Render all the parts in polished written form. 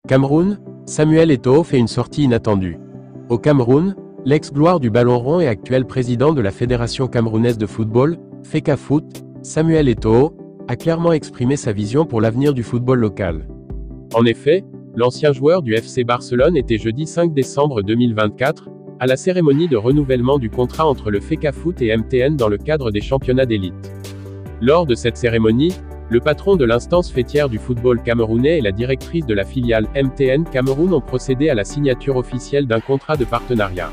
Cameroun, Samuel Eto'o fait une sortie inattendue. Au Cameroun, l'ex-gloire du ballon rond et actuel président de la Fédération camerounaise de football, FECAFOOT, Samuel Eto'o, a clairement exprimé sa vision pour l'avenir du football local. En effet, l'ancien joueur du FC Barcelone était jeudi 5 décembre 2024, à la cérémonie de renouvellement du contrat entre le FECAFOOT et MTN dans le cadre des championnats d'élite. Lors de cette cérémonie, le patron de l'instance faîtière du football camerounais et la directrice de la filiale MTN Cameroun ont procédé à la signature officielle d'un contrat de partenariat.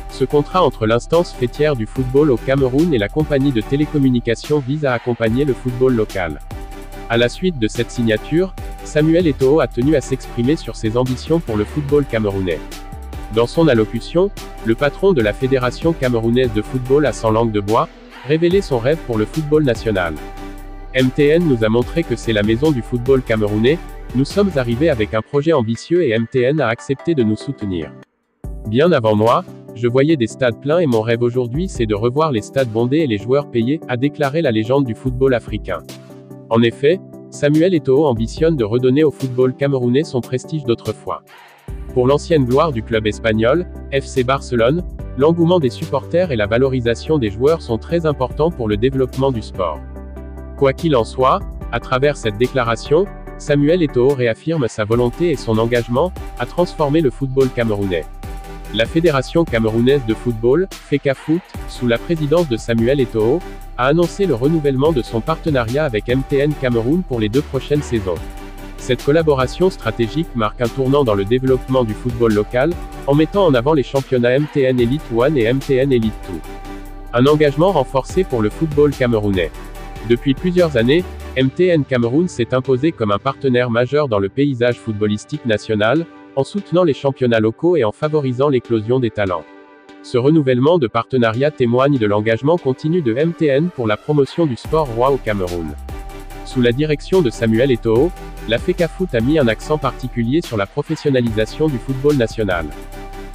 Ce contrat entre l'instance faîtière du football au Cameroun et la compagnie de télécommunications vise à accompagner le football local. À la suite de cette signature, Samuel Eto'o a tenu à s'exprimer sur ses ambitions pour le football camerounais. Dans son allocution, le patron de la Fédération camerounaise de football a sans langue de bois, révélé son rêve pour le football national. MTN nous a montré que c'est la maison du football camerounais, nous sommes arrivés avec un projet ambitieux et MTN a accepté de nous soutenir. Bien avant moi, je voyais des stades pleins et mon rêve aujourd'hui c'est de revoir les stades bondés et les joueurs payés, a déclaré la légende du football africain. En effet, Samuel Eto'o ambitionne de redonner au football camerounais son prestige d'autrefois. Pour l'ancienne gloire du club espagnol, FC Barcelone, l'engouement des supporters et la valorisation des joueurs sont très importants pour le développement du sport. Quoi qu'il en soit, à travers cette déclaration, Samuel Eto'o réaffirme sa volonté et son engagement à transformer le football camerounais. La Fédération camerounaise de football, FECAFOOT, sous la présidence de Samuel Eto'o, a annoncé le renouvellement de son partenariat avec MTN Cameroun pour les 2 prochaines saisons. Cette collaboration stratégique marque un tournant dans le développement du football local, en mettant en avant les championnats MTN Elite 1 et MTN Elite 2. Un engagement renforcé pour le football camerounais. Depuis plusieurs années, MTN Cameroun s'est imposé comme un partenaire majeur dans le paysage footballistique national, en soutenant les championnats locaux et en favorisant l'éclosion des talents. Ce renouvellement de partenariat témoigne de l'engagement continu de MTN pour la promotion du sport roi au Cameroun. Sous la direction de Samuel Eto'o, la FECAFOOT a mis un accent particulier sur la professionnalisation du football national.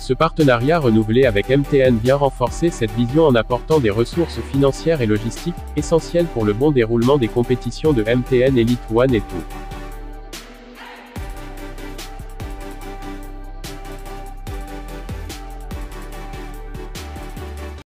Ce partenariat renouvelé avec MTN vient renforcer cette vision en apportant des ressources financières et logistiques, essentielles pour le bon déroulement des compétitions de MTN Elite 1 et 2.